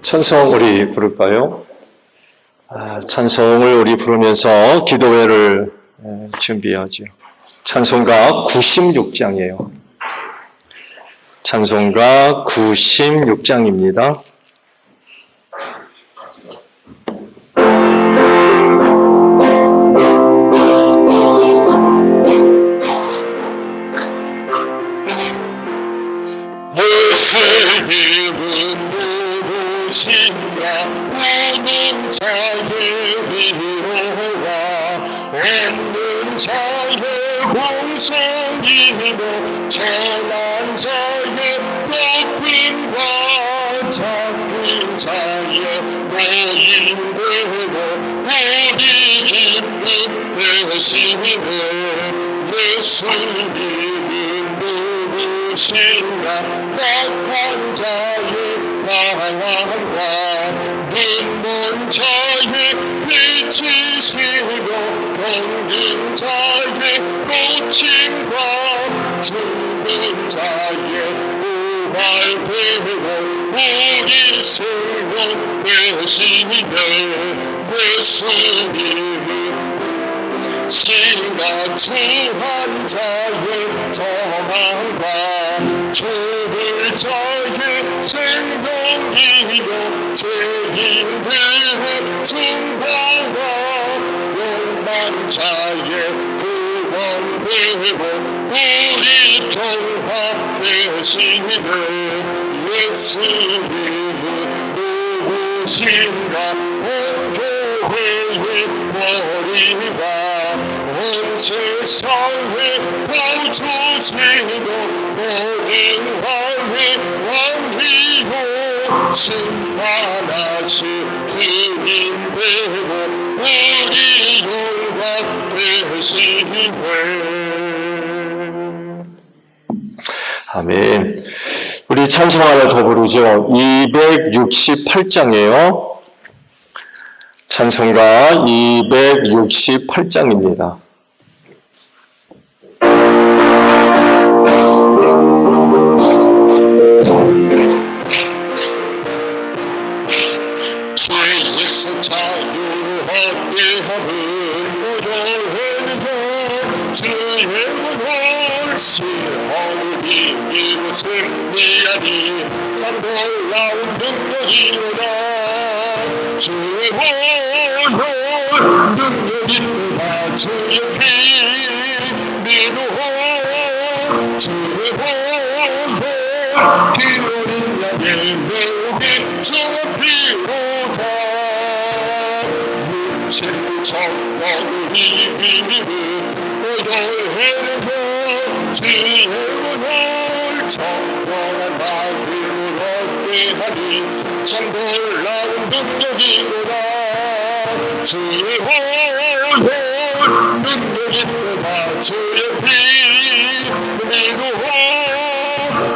찬송 우리 부를까요? 찬송을 우리 부르면서 기도회를 준비하죠. 찬송가 96장이에요. 찬송가 96장입니다. 예수님은 누구신가 모든 자의 위로와 없는 자의 공생이로 천한 자의 높임과 작은 자의 모임되고 우리 기쁨 되시네. 예수님은 누구신가 약한 자의 방황과 눈먼 자의 빛이시고 병든 자의 고침과 죽은 자의 부활되고 우리 생명 되시네. 예수님은 심각한 자의 저망과 죽을 자의 생명이요 죄인들의 중보와 욕망 자의 구원되고 우리 평화 되시네. 예수님은 누구신가 온 교회의 머리가 온 세상에 보여주시고 모든 왕의 왕이요 심판하신 주님 되고 우리 영광 되시네. 아멘. 우리 찬송 하나 더 부르죠. 268장이에요. 찬송가 268장입니다. 죄에서 자유하게 하는 무료해도 주의 문을 시험이 이루 승리하니 참 놀라운 능력이로다. 주의 문을 능력이로다. 주의 피 미루어 주의 문을 기울인 양의 매우기 주의 피로다. 육체적으로 이미는 오열해도 주의 문을 정령한 마음으로 얻게 하니 참 놀라운 능력이로다. 주의 문을 능력이로다. 주의 피 미루어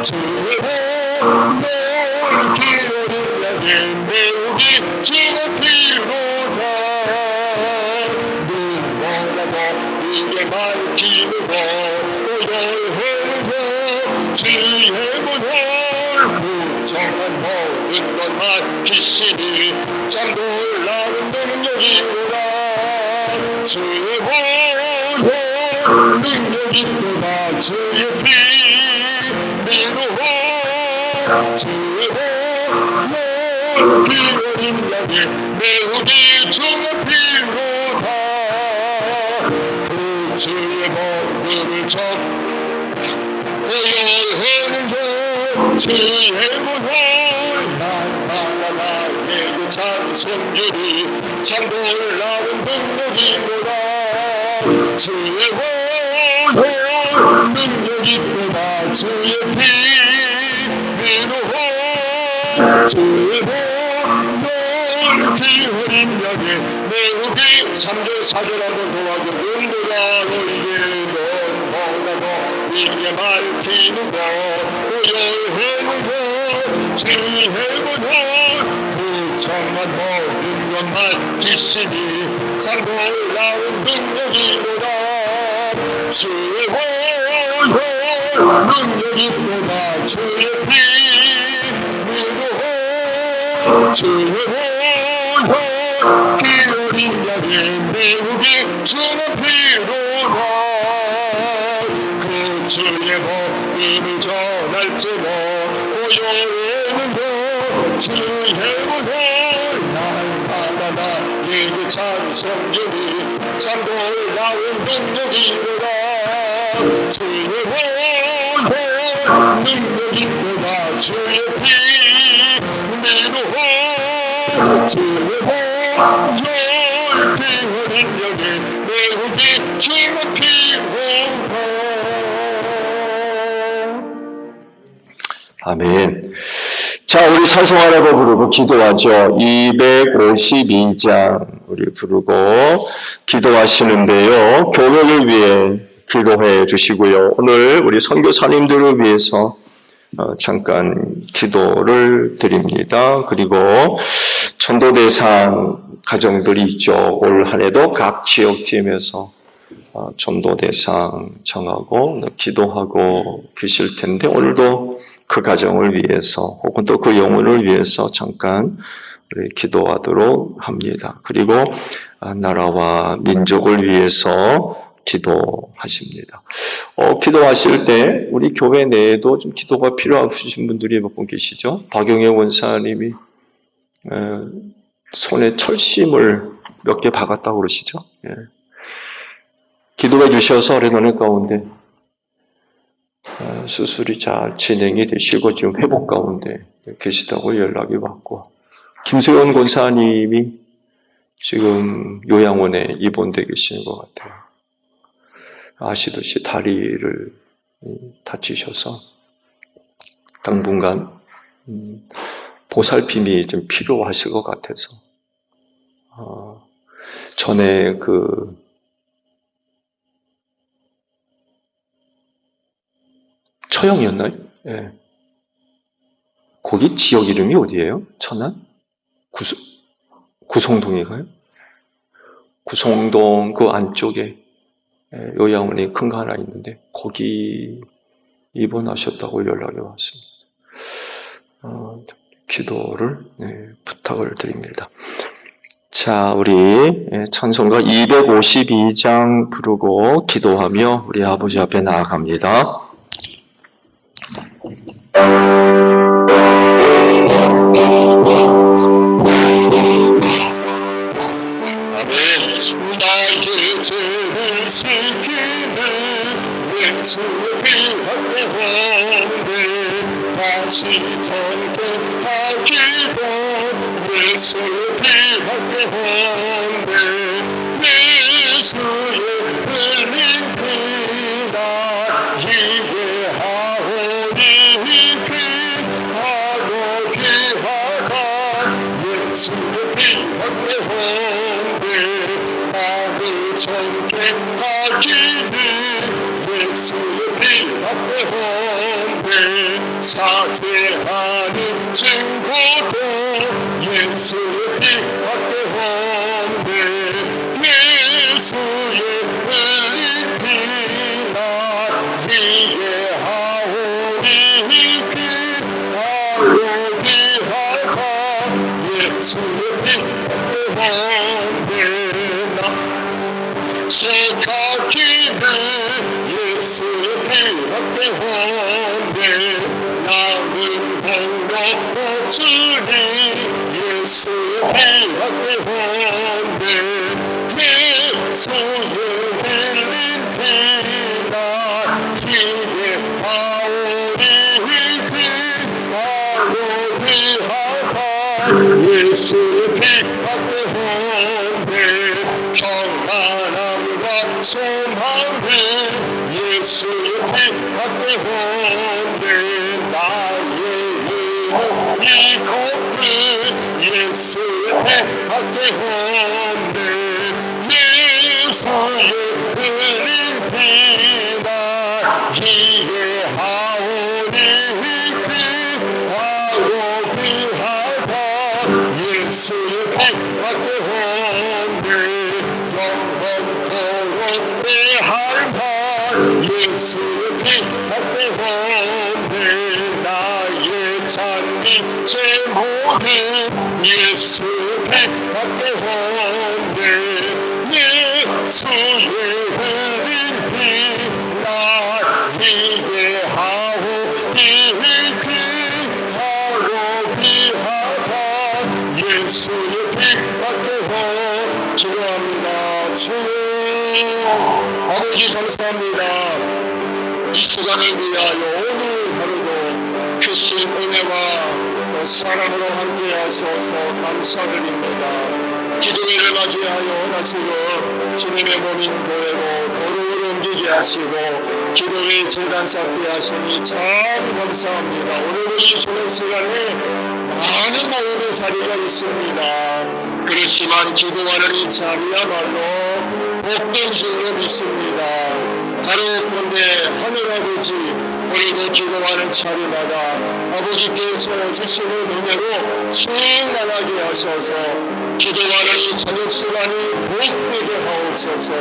주의 문을 기울인 양의 매우기 주의 피로다. 눈보라도 이게 밝히는 것 오열해도 주의 문을 부정한 모든 것 밝히시니 참 놀라운 능력이로다. 주의 문을 능력이로다. 주의 피 미루어 주의 문을 기울인 양의 매우기 주의 피로다. 그 주의 모든 적 오열해도 주의 문을 날마다 나에게 찬송주리 참 놀라운 능력이로다. 주의 문을 능력이로다. 주의 피 미루어 주의 문을 기울인 양의 매우기 3절 4절 한번 도와줘. 눈보라 너희의 넌 뭐라고 이게 밝히는 것 오열해는 것 주의 문을 부정한 모든 것 밝히시니 참 놀라운 능력이로다. 주의 문을 능력이로다. 주의 피 미루어 주의 보혈 피 어린 양의 매우기 주는 피로라 그 주의 복음을 전할지모 고요에는도 주의 보혈 날마다 나의 그 찬송들이 참고 나온 능력이로다 주의 보혈 능력이로다 주의 피 내놓아 주의 보혈 피 어린 양의 매우기 주의 피로라 아멘. 자, 우리 찬송하라고 부르고 기도하죠. 252장 우리 부르고 기도하시는데요. 교회를 위해 기도해 주시고요. 오늘 우리 선교사님들을 위해서 잠깐 기도를 드립니다. 그리고 전도대상 가정들이 있죠. 올 한 해도 각 지역팀에서 전도대상 정하고 기도하고 계실 텐데 오늘도 그 가정을 위해서 혹은 또 그 영혼을 위해서 잠깐 우리 기도하도록 합니다. 그리고 나라와 민족을 위해서 기도하십니다. 기도하실 때 우리 교회 내에도 좀 기도가 필요하신 분들이 몇 분 계시죠? 박용혜 원사님이 손에 철심을 몇 개 박았다고 그러시죠? 예. 기도해 주셔서 어린아이 가운데 수술이 잘 진행이 되시고 지금 회복 가운데 계시다고 연락이 왔고 김소연 권사님이 지금 요양원에 입원되어 계시는 것 같아요. 아시듯이 다리를 다치셔서 당분간 보살핌이 좀 필요하실 것 같아서 전에 처형이었나요? 예. 거기 지역 이름이 어디예요? 천안? 구성동인가요? 구성동 그 안쪽에 요양원이 큰 거 하나 있는데 거기 입원하셨다고 연락이 왔습니다. 기도를 부탁을 드립니다. 자, 우리 찬송가 252장 부르고 기도하며 우리 아버지 앞에 나아갑니다. 나의 죄를 지키는 예수의 피 확대하는데 다시 전개하기도 예수의 피 확대하는데 예수의 흘린 피나 이해하오니 그 하고 귀하가 예수의 피 확대하는데 마음을 전개하기는 예수의 피 확대하는데 사죄하는 증거도 예수의 피 확대하는데 예수의 흘린 피나 이해하오니 그 하로 귀하가 예수의 피 확대하는데 속하기는 예수의 피 확대하는데 남은 공로 없으니 예수의 피 확대하는데 예수의 흘린 피나 이해하오니 그 하로 귀하가 예수의 피 확대하는데 평안함과 소망을 예수의 피 확대하는데 나의 영혼이 걷는 예수의 피 확대하는데 예수의 흘린 피나 이해하오니 그 하로 귀하다 예수의 피 확대하는데 영원토록 내 할 말 예수의 피 확대하는데 나의 찬미 우리 제목이 예수 피밖에 없네. 예수의 흘린 피날 위대하오. 이 피하로 피하다 예수의 피밖에 없네. 기도합니다. 주여 아버지 감사합니다. 이 시간을 위하여 오늘 하루도 크신 은혜와 사랑으로 함께 하셔서 감사드립니다. 기도회를 맞이하여 나 지금 주님의 몸인 교회로 도로를 옮기게 하시고 기도회 재단 쌓게 하시니 참 감사합니다. 오늘은 이 주는 시간에 많은 마음의 자리가 있습니다. 그렇지만 기도하는 이 자리야말로 복된 줄로 믿습니다. 바로건대 하늘아버지 우리도 기도하는 자리마다 아버지께서 주시는 은혜로 충만하게 하셔서 기도하는 이 저녁 시간이 복되게 하옵소서.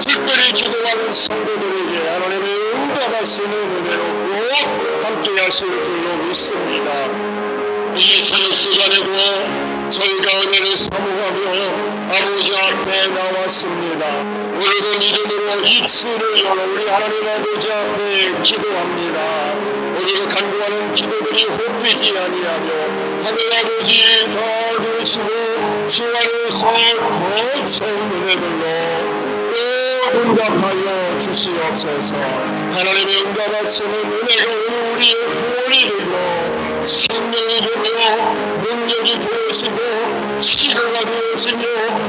특별히 기도하는 성도들에게 하나님의 응답하시는 은혜로 꼭 함께 하실 줄로 믿습니다. 이 저녁 시간에도 저희가 은혜를 사모하며 아버지 앞에 나왔습니다. 오늘도 믿음으로 입술을 열어 우리 하나님 아버지 앞에 기도합니다. 오늘도 간구하는 기도들이 헛되지 아니하며 하늘 아버지 더 누시고 주 안에서 더 채운 은혜들로 또 응답하여 주시옵소서. 하나님의 응답하시는 은혜가 오늘 우리의 구원이 되고 생명이 되며 능력이 되어지고 치료가 되어지며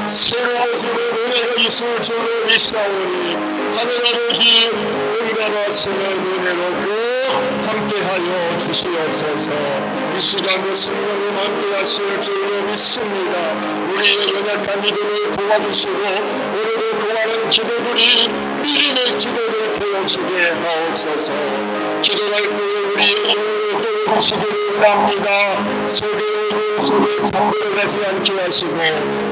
새로워지는 은혜가 있을 줄로 믿사오니 하늘 아버지 응답하시는 은혜로 꼭 함께하여 주시옵소서. 이 시간 모습으로 함께하실 줄로 믿습니다. 우리의 연약한 믿음을 도와주시고 오늘도 구하는 기도들이 믿음의 기도를 보여주게 하옵소서. 기도할 때 우리의 영으로 깨워주시기를 바랍니다. 속에 잠들어 가지 않게 하시고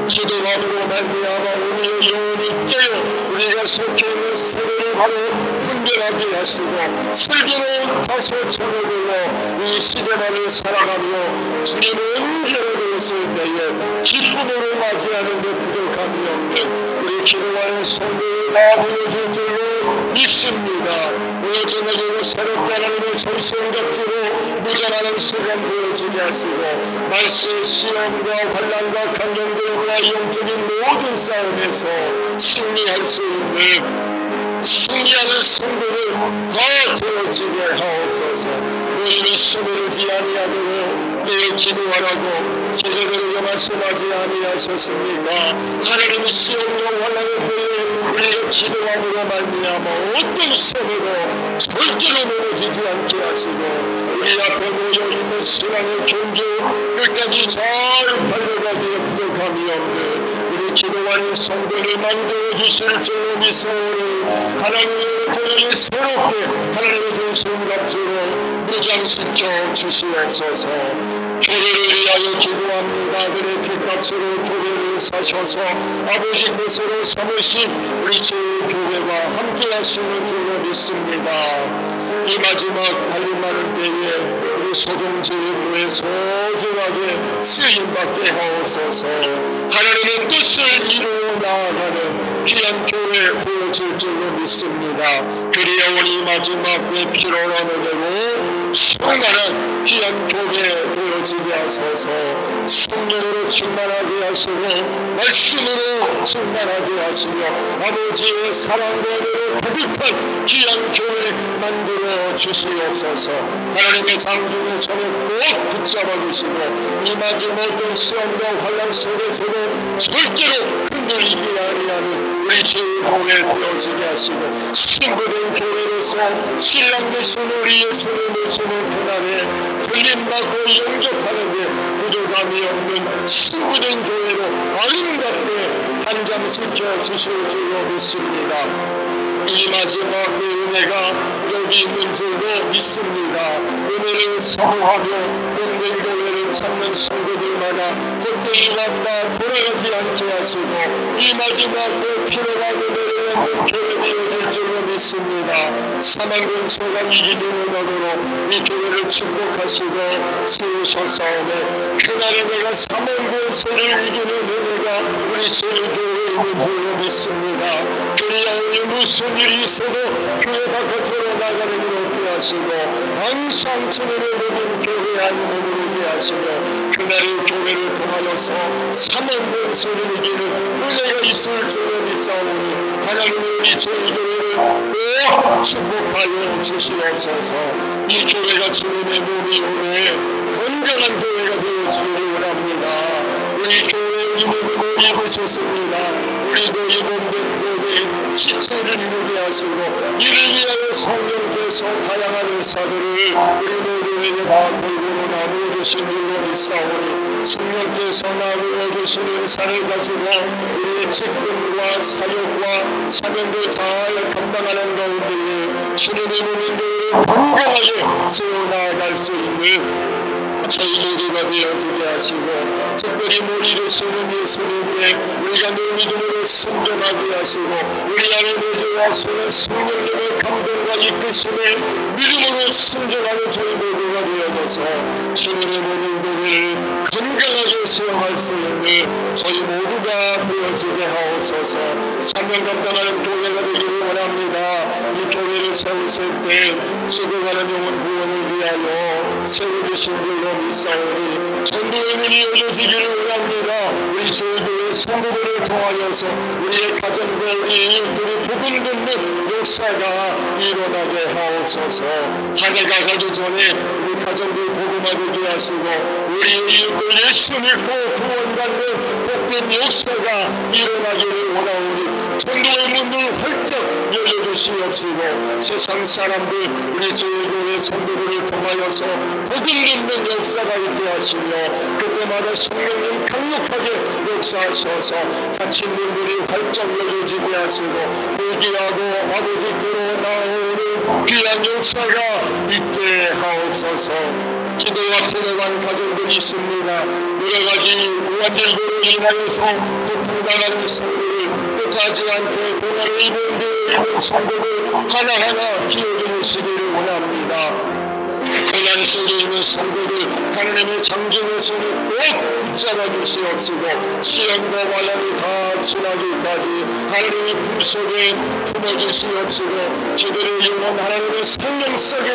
기도함으로 말미암아 우리의 영혼이 깨어 우리가 속해 있는 세계를 바로 분별하게 하시고 슬기로운 다소 천국으로 이 시대만을 살아가며 주님 언제라도 오실 때에 기쁨으로 맞이하는 데 부족함이 없는 우리 기도하는 성도를 다 보여줄 줄로 믿습니다. 오늘 저녁에도 새롭게 하나님의 전성답주로 무장하는 시간 보여지게 하시고 말세 시험과 환난과 강경들과 영적인 모든 싸움에서 승리할 수 있는 승리하는 성도를 더 되어지게 하옵소서. 너희는 서두르지 아니하도록 내일 기도하라고 제대로 말씀하지 아니하셨습니까? 하나님의 시험과 환난을 때에 우리가 기도함으로 말미암아 어떤 시험에도 절대로 무너지지 않게 하시고 우리 앞에 모여있는 신앙의 경주 끝까지 잘 달려가기에 부족함이 없는 우리 기도하는 성도를 만들어 주실 줄로 믿사오니 하나님의 저녁이 새롭게 하나님의 중심 갑주로 무장시켜 주시옵소서. 교회를 위하여 기도합니다. 그의 핏값으로 교회를 사셔서 아버지 것으로 삼으신 우리 주 교회와 함께 하시는 줄로 믿습니다. 이 마지막 달림하는 때에 우리 소중제부에 소중하게 쓰임받게 하옵소서. 하나님의 뜻을 이루어 나아가는 귀한 교회 보여질 줄로 믿습니다. 그리하오니 마지막 때 피로한 은혜로 충만한 귀한 교회 보여지게 하소서. 성령으로 충만하게 하시고 말씀으로 충만하게 하시며 아버지의 사랑과 은혜로 가득한 귀한 교회 만들어 주시옵소서. 하나님의 장중의 손에 꼭 붙잡아 주시고 이 마지막 어떤 시험과 환난 속에서도 절대로 흔들리지 아니하는 우리 주의 교회 되어지게 하시고 신부된 교회로서 신랑 되신 우리 예수님 되시는 그날에 들림받고 영접하는 데 부족함이 없는 신부된 교회로 아름답게 단장시켜 주실 줄로 믿습니다. 이 마지막 은혜가 여기 있는 줄로 믿습니다. 은혜를 사모하며 은된 교회를 찾는 성도들마다 곧게 왔다 돌아가지 않게 하시고 이 마지막 그 피로가고 내려오는 교회가 이어질 줄로 믿습니다. 사망 권세가 이기는 은혜로 이 교회를 축복하시고 세우셨사오매 그날에 내가 사망 권세를 이기는 은혜가 우리 제일교회에 있는 줄로 믿습니다. 그리하여 무슨 일이 있어도 교회 바깥으로 나가는 일 없게 하시고 항상 주님의 모든 교회 안에 머무르게 하시며 그날의 교회를 통하여서 사망 권세를 이기는 은혜가 있을 줄로 믿사오니 하나님의 우리 제일교회를 꼭 축복하여 주시옵소서. 이 교회가 주님의 몸이 오늘 건강한 교회가 되어지기를 원합니다. 우리 교회의 이름을 입으셨습니다. 우리도 이 몸된 교회에 지체를 이루게 하시고 이를 위하여 성령께서 다양한 의사들을 우리 모두에게 다 골고루 나누어 주신 줄로 믿사오니 성령께서 나누어 주신 은사를 가지고 우리의 직분과 사역과 사명을 잘 감당하는 가운데 주님의 몸인 교회를 건강하게 세워나갈 수 있는 저희 모두가 되어지게 하시고 특별히 머리를 쓰는 예수님께 우리가 늘 믿음으로 순종하게 하시고 우리 안에 내주하시는 성령님의 감동과 이끄심에 믿음으로 순종하는 저희 모두가 되어져서 주님의 모든 교회를 건강하게 수용할 수 있는 저희 모두가 되어지게 하옵소서. 사명 감당하는 교회가 되기를 원합니다. 이 교회를 세우실 때 죽어가는 영혼 구원을 위하여 세워주신 줄로 믿사오니 전도의 눈이 열려지기를 원합니다. 우리 제일교회 성도들을 통하여서 우리의 가정과 우리 이웃들이 복음 듣는 역사가 일어나게 하옵소서. 한 해가 가기 전에 우리 가정들 복음하게 하시고 우리의 이웃들 예수 믿고 구원받는 복된 역사가 일어나기를 원하오니 전도의 문을 활짝 열려주시옵시고 세상 사람들 우리 제일교회 성도들을 통하여서 복음 듣는 역사가 있게 하시며 그때마다 성령님 강력하게 역사하셔서 다친 분들이 활짝 열려지게 하시고 회개하고 아버지께로 나오는 귀한 역사가 있게 하옵소서. 기도와 필요한 가정들이 있습니다. 여러가지 무한절도로 인하여서 고통당하는 성도를 뜻하지 않게 고난을 입은 데에 있는 성도를 하나하나 기억해주시기를 원합니다. 고난 속에 있는 성도들 하나님의 장중의 손을 꼭 붙잡아 주시옵시고 시험과 환난이 다 지나기까지 하나님의 품 속에 품어주시옵시고 저들의 영혼 하나님의 생명 속에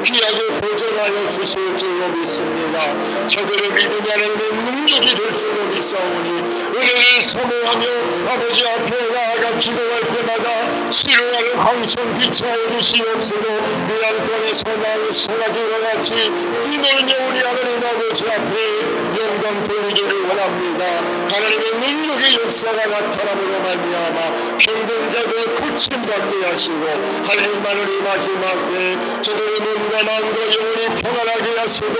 귀하게 보존하여 주실 줄로 믿습니다. 저들의 믿음이 하나님의 능력이 될 줄로 믿사오니 은혜를 사모하며 아버지 앞에 나아가 기도할 때마다 실로하는 방송 비춰 주시옵시고 미안 땅에서 나의 송아지와 같이 이는 영원히 하나님 아버지 앞에 영광 돌리기를 원합니다. 하나님의 능력의 역사가 나타남으로 말미암아 병든자들 고침받게 하시고 하나님만을 이 마지막 때 저들의 몸과 마음과 영혼이 평안하게 하시고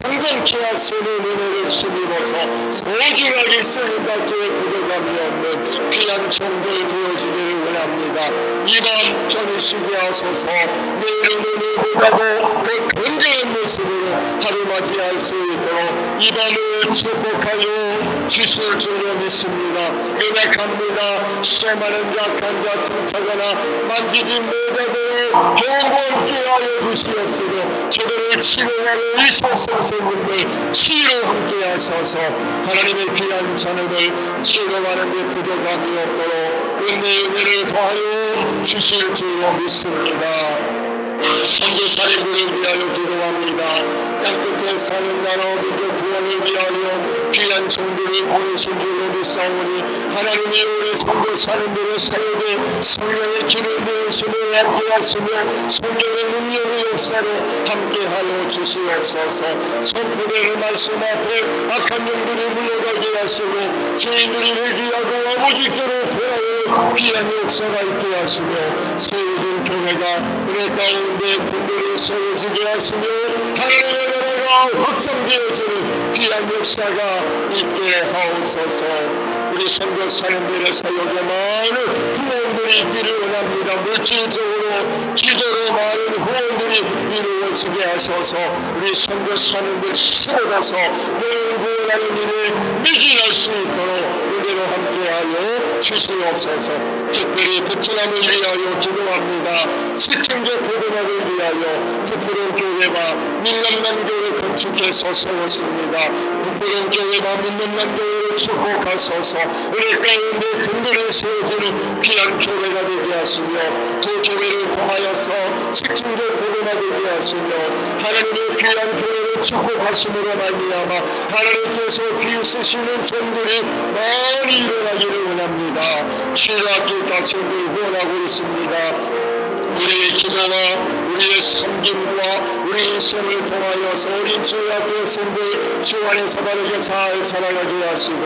건강케 하시는 은혜를 힘입어서 소중하게 쓰임받게 부족함이 없는 귀한 정도에 보여지기를 원합니다. 이밤 전이시게 하소서. 내일은 오늘보다도 더 건강한 모습으로 하루 맞이할 수 있도록 이 밤을 축복하여 주실 줄로 믿습니다. 연약합니다. 시험하는 약한 자 tum타거나 만지지 못하도록 영원케 하여 주시옵시고 저들을 치료하는 의사 선생님들 치유로 함께 하셔서 하나님의 귀한 자녀들 치료하는 데 부족함이 없도록 은혜를 더하여 주실 줄로 믿습니다. 선교사님들을 위하여 기도합니다. 땅끝에 사는 나라 민족 구원을 위하여 귀한 정부를 보내신 줄로 믿사오니 하나님이 우리 선교사님들의 사역에 성령의 기름 부으심을 함께하시며 성령의 능력의 역사로 함께하여 주시옵소서. 선포되는 말씀 앞에 악한 영들이 물러가게 하시고 죄인들이 회개하고 아버지께로 돌아올 귀한 역사가 있게 하시며 세워진 교회가 은혜 가운데 든든히 세워지게 하시며 하나님의 나라가 확장되어지는 귀한 역사가 있게 하옵소서. 우리 선교사님들의 사역에 많은 후원들이 있기를 원합니다. 물질적으로 기도로 많은 후원들이 이루어지게 하셔서 우리 선교사님들 쏟아서 구원하는 일을 미진할 수 있도록 은혜로 함께하여 주시옵소서. 특별히 베트남을 위하여 기도합니다. 스팅교 보건학을 위하여 부푸른 교회와 민남남 교회 건축해서 세웠습니다. 부푸른 교회와 민남남 교회를 축복하소서. 우리 가운데 든든히 세워지는 귀한 교회가 되게 하시며 두 교회를 통하여서 스팅교 보건학을 되게 하시며 하나님의 귀한 교회를 축복하심으로 말미암아 하나님께서 비우시는 종들이 많이 일어나기를 원합니다. 주의 가슴을 후원하고 있습니다. 우리의 기도와 우리의 섬김과 우리의 인생을 통하여서 어린 주의학교 학생들 주 안에서 바르게 잘 자라가게 하시고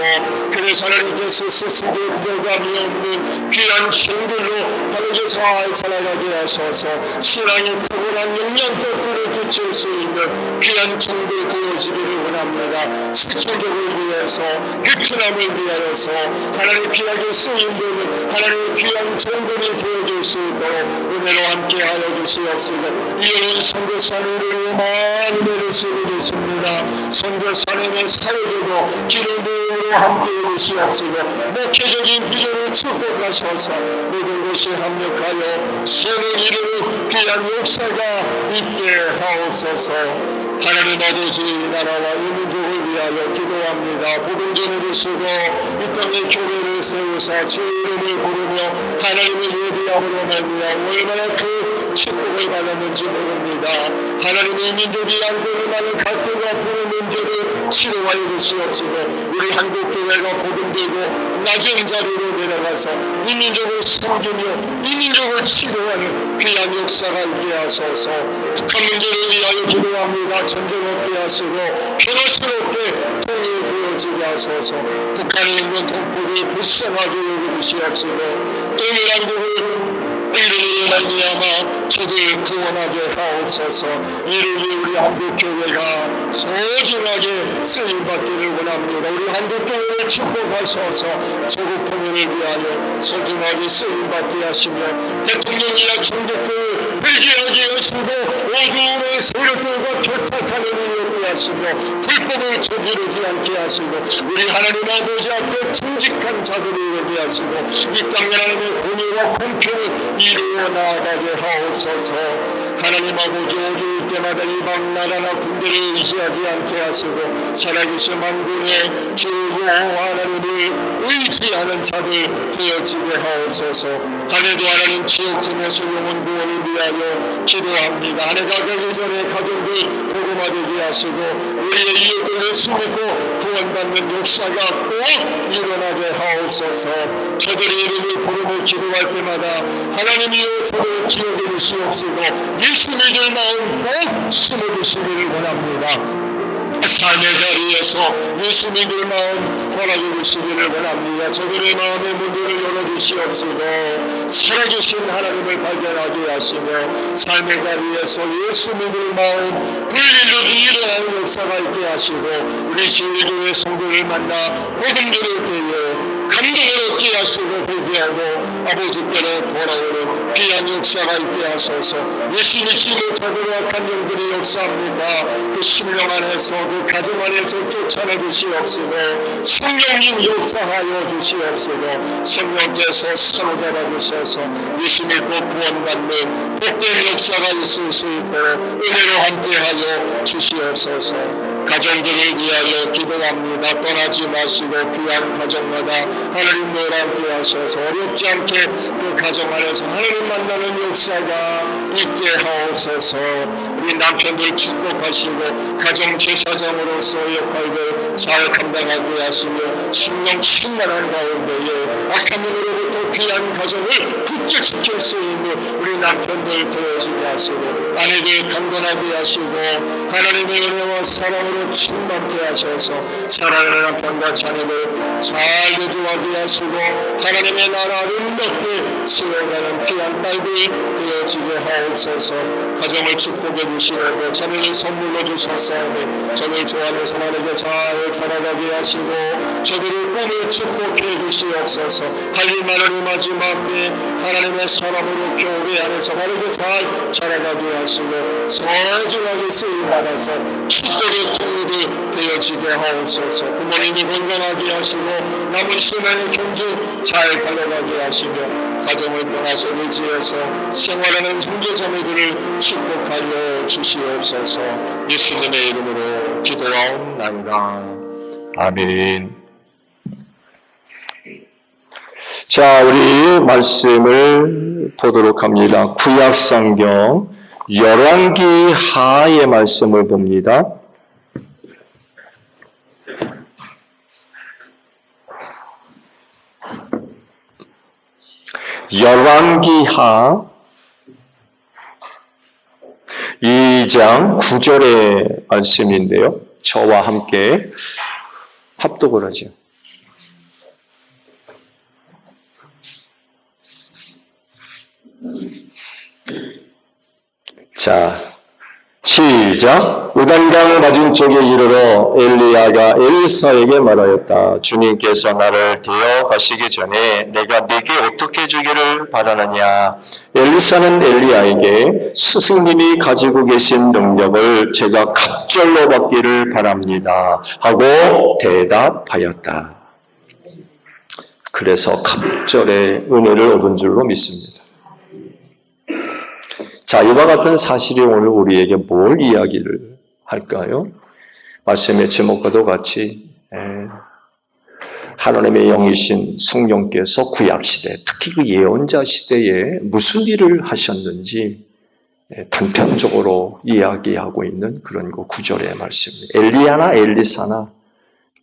그래서 하나님께서 스스로 부족함이 없는 귀한 친구들로 바르게 잘 자라가게 하셔서 신앙의 탁월한 영양것들을 끼칠 수 있는 귀한 친구들 되어지기를 원합니다. 스킨족을 위해서 베트남을 위하여서 하나님 귀하게 쓰임되는 하나님의 귀한 종들이 되어질 수 있도록 은혜로 함께하여 주시옵소서. 이어는 선교사님을 많은 은혜를 쓰고 계십니다. 선교사님의 사역에도 기름부으로 함께해 주시옵소서. 목회적인 비전을 축복하셔서 모든 것이 합력하여 새로운 이름의 귀한 역사가 있게 하옵소서. 하나님 아버지 나라와 이 민족을 위하여 기도합니다. 복음전을 주시고 이 땅에 교회를 세우사 주 이름을 부르며 하나님을 예비함으로 말미암아 얼마나 그 축복을 받았는지 모릅니다. 하나님의 민족이 안고는 많은 갈등과 불의 문제를 치료하여 주시옵시고 우리 한국교회가 복음되고 낮은 자리로 내려가서 이 민족을 섬기며 이 민족을 치료하는 귀한 역사가 있게 하소서. 북한 문제를 위하여 기도합니다. 전쟁 없게 하시고 평화스럽게 통일되어지게 하소서. 북한에 있는 동포를 불쌍하게 여기시옵시고 은혜한국을 이름으로 말미암아 저들 구원하게 하옵소서. 이를 위해 우리 한국교회가 소중하게 쓰임받기를 원합니다. 우리 한국교회를 축복하셔서 조국 통일을 위하여 소중하게 쓰임받게 하시며 대통령이나 총독을 회개하게 하시고 어두움의 세력들과 결탁하는 일을 없게 하시며 불법을 저지르지 않게 하시고 우리 하나님 아버지 앞에 정직한 자들을 이루게 하시고 이 땅에 하나님의 공의와 공평을 이루어 나아가게 하옵소서. 하나님 아버지 어두울 때마다 이방 나라나 군대를 의지하지 않게 하시고 살아계신 만군의 주고 하나님을 의지하는 자들 되어지게 하옵소서. 한해도 하나님 지역팀에서 영혼 구원을 위하여 기도합니다. 한해가 가기 전에 가정들 복음화되게 하시고 우리의 이웃들을 숨고 구원받는 역사가 꼭 일어나게 하옵소서. 저들의 이름을 부르며 기도할 때마다 하나님이여 저를 기억해 주시옵시고 예수 믿을 마음 꼭 심어주시기를 원합니다. 삶의 자리에서 예수 믿을 마음 허락해 주시기를 원합니다. 저들의 마음의 문들을 열어주시옵시고 살아계신 하나님을 발견하게 하시며 삶의 자리에서 예수 믿을 마음 불릴로 일어나는 역사가 있게 하시고 우리 주일교회 성도를 만나 복음 들을 때에 감동을 얻게 하시고 회개하고 아버지께로 돌아오는 귀한 역사가 있게 하소서. 예수 믿지 못하도록 악한 영들이 역사합니다. 그 심령 안에서 그 가정 안에서 쫓아내 주시옵시고 성령님 역사하여 주시옵시고 성령께서 사로잡아 주셔서 예수 믿고 구원받는 복된 역사가 있을 수 있도록 은혜로 함께하여 주시옵소서. 가정들을 위하여 기도합니다. 떠나지 마시고 귀한 가정마다 하나님 늘 함께 하셔서 어렵지 않게 그 가정 안에서 하나님 만나는 역사가 있게 하옵소서. 우리 남편들 축복하시고 가정 제사장으로서 역할을 잘 감당하게 하시며 신령 충만한 가운데에 악한 눈으로부터 귀한 가정을 굳게 지킬 수 있는 우리 남편들 되어지게 하시고 아내들 강건하게 하시고 하나님의 은혜와 사랑으로 충만케 하셔서 사랑하는 남편과 자녀들 잘 대접하게 하시고 하나님의 나라 아름답게 세워가는 귀한 딸들이 되어지게 하옵소서. 가정을 축복해 주시고 자녀를 선물로 주셨사오니 저들 좋아하는 사람에게 잘 자라가게 하시고 저들의 꿈을 축복해 주시옵소서. 할 일 많은 이 마지막 때 하나님의 사람으로 교회 안에서 바르게 잘 자라가게 하시고 소중하게 쓰임받아서 축복의 통일이 되어지게 하옵소서. 부모님이 건강하게 하시고 남은 시간의 경주 잘 달려가게 하시며 가정을 떠나서 의지해서 생활하는 형제자매들을 축복하여 주시옵소서. 예수님의 이름으로 기도하옵나이다. 아멘. 자, 우리 말씀을 보도록 합니다. 구약성경 열왕기 하의 말씀을 봅니다. 열왕기하 2장 9절의 말씀인데요. 저와 함께 합독을 하죠. 자, 시작. 요단강 맞은쪽에 이르러 엘리야가 엘사에게 말하였다. 주님께서 나를 데려가시기 전에 내가 네게 어떻게 주기를 바라느냐. 엘리사는 엘리야에게 스승님이 가지고 계신 능력을 제가 갑절로 받기를 바랍니다 하고 대답하였다. 그래서 갑절의 은혜를 얻은 줄로 믿습니다. 자, 이와 같은 사실이 오늘 우리에게 뭘 이야기를 할까요? 말씀의 제목과도 같이 하나님의 영이신 성령께서 구약시대, 특히 그 예언자 시대에 무슨 일을 하셨는지 단편적으로 이야기하고 있는 그런 그 구절의 말씀입니다. 엘리야나 엘리사나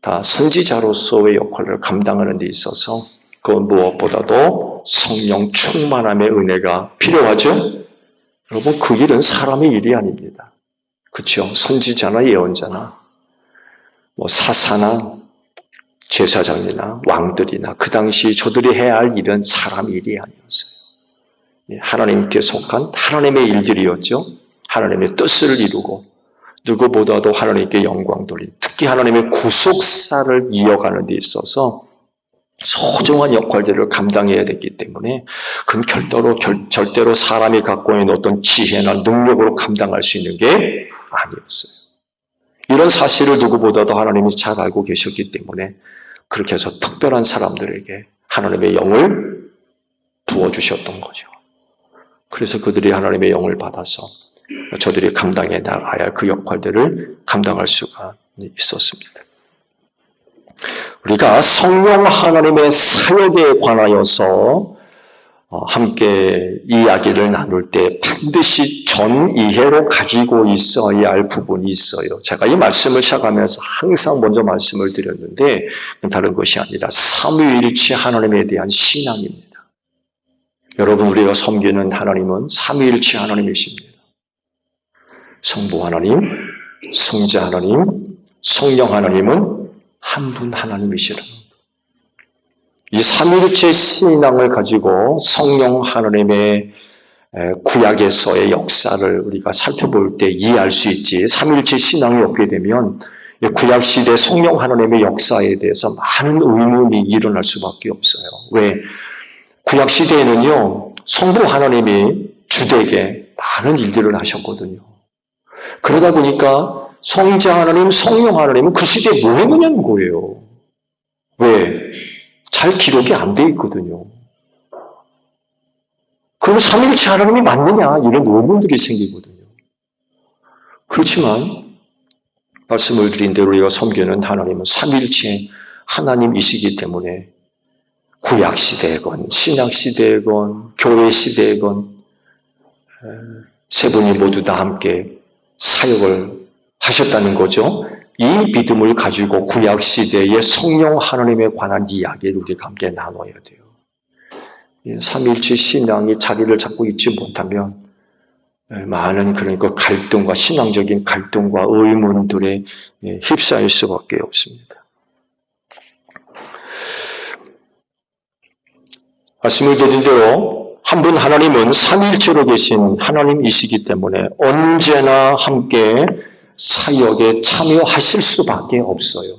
다 선지자로서의 역할을 감당하는 데 있어서 그 무엇보다도 성령 충만함의 은혜가 필요하죠? 여러분, 그 일은 사람의 일이 아닙니다. 그렇죠? 선지자나 예언자나 사사나 제사장이나 왕들이나 그 당시 저들이 해야 할 일은 사람 일이 아니었어요. 하나님께 속한 하나님의 일들이었죠. 하나님의 뜻을 이루고 누구보다도 하나님께 영광 돌리는, 특히 하나님의 구속사를 이어가는 데 있어서 소중한 역할들을 감당해야 됐기 때문에 그건 절대로 사람이 갖고 있는 어떤 지혜나 능력으로 감당할 수 있는 게 아니었어요. 이런 사실을 누구보다도 하나님이 잘 알고 계셨기 때문에 그렇게 해서 특별한 사람들에게 하나님의 영을 부어주셨던 거죠. 그래서 그들이 하나님의 영을 받아서 저들이 감당해 나가야 할 그 역할들을 감당할 수가 있었습니다. 우리가 성령 하나님의 사역에 관하여서 함께 이야기를 나눌 때 반드시 전 이해로 가지고 있어야 할 부분이 있어요. 제가 이 말씀을 시작하면서 항상 먼저 말씀을 드렸는데 다른 것이 아니라 삼위일체 하나님에 대한 신앙입니다. 여러분, 우리가 섬기는 하나님은 삼위일체 하나님이십니다. 성부 하나님, 성자 하나님, 성령 하나님은 한 분 하나님이시라. 이 삼위일체 신앙을 가지고 성령 하나님의 구약에서의 역사를 우리가 살펴볼 때 이해할 수 있지, 삼위일체 신앙이 없게 되면 구약시대 성령 하나님의 역사에 대해서 많은 의문이 일어날 수밖에 없어요. 왜? 구약시대에는요, 성부 하나님이 주되게 많은 일들을 하셨거든요. 그러다 보니까 성자 하나님, 성령 하나님은 그 시대에 뭐 했느냐는 거예요. 왜? 잘 기록이 안 돼 있거든요. 그럼 삼위일체 하나님이 맞느냐? 이런 의문들이 생기거든요. 그렇지만 말씀을 드린 대로 우리가 섬기는 하나님은 삼위일체 하나님이시기 때문에 구약시대건 신약시대건 교회시대건 세 분이 모두 다 함께 사역을 하셨다는 거죠. 이 믿음을 가지고 구약시대의 성령 하나님에 관한 이야기를 우리가 함께 나눠야 돼요. 삼위일체 신앙이 자리를 잡고 있지 못하면 많은 그러니까 갈등과 신앙적인 갈등과 의문들에 휩싸일 수밖에 없습니다. 말씀을 드린 대로 한 분 하나님은 삼위일체로 계신 하나님이시기 때문에 언제나 함께 사역에 참여하실 수밖에 없어요.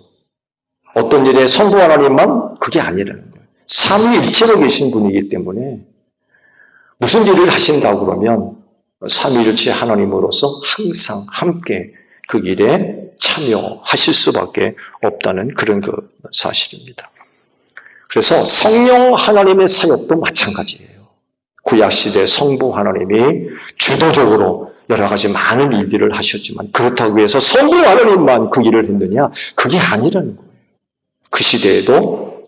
어떤 일에 성부 하나님만 그게 아니라는 거예요. 삼위일체로 계신 분이기 때문에 무슨 일을 하신다고 그러면 삼위일체 하나님으로서 항상 함께 그 일에 참여하실 수밖에 없다는 그런 그 사실입니다. 그래서 성령 하나님의 사역도 마찬가지예요. 구약시대 성부 하나님이 주도적으로 여러 가지 많은 일들을 하셨지만 그렇다고 해서 성부 하나님만 그 일을 했느냐? 그게 아니라는 거예요. 그 시대에도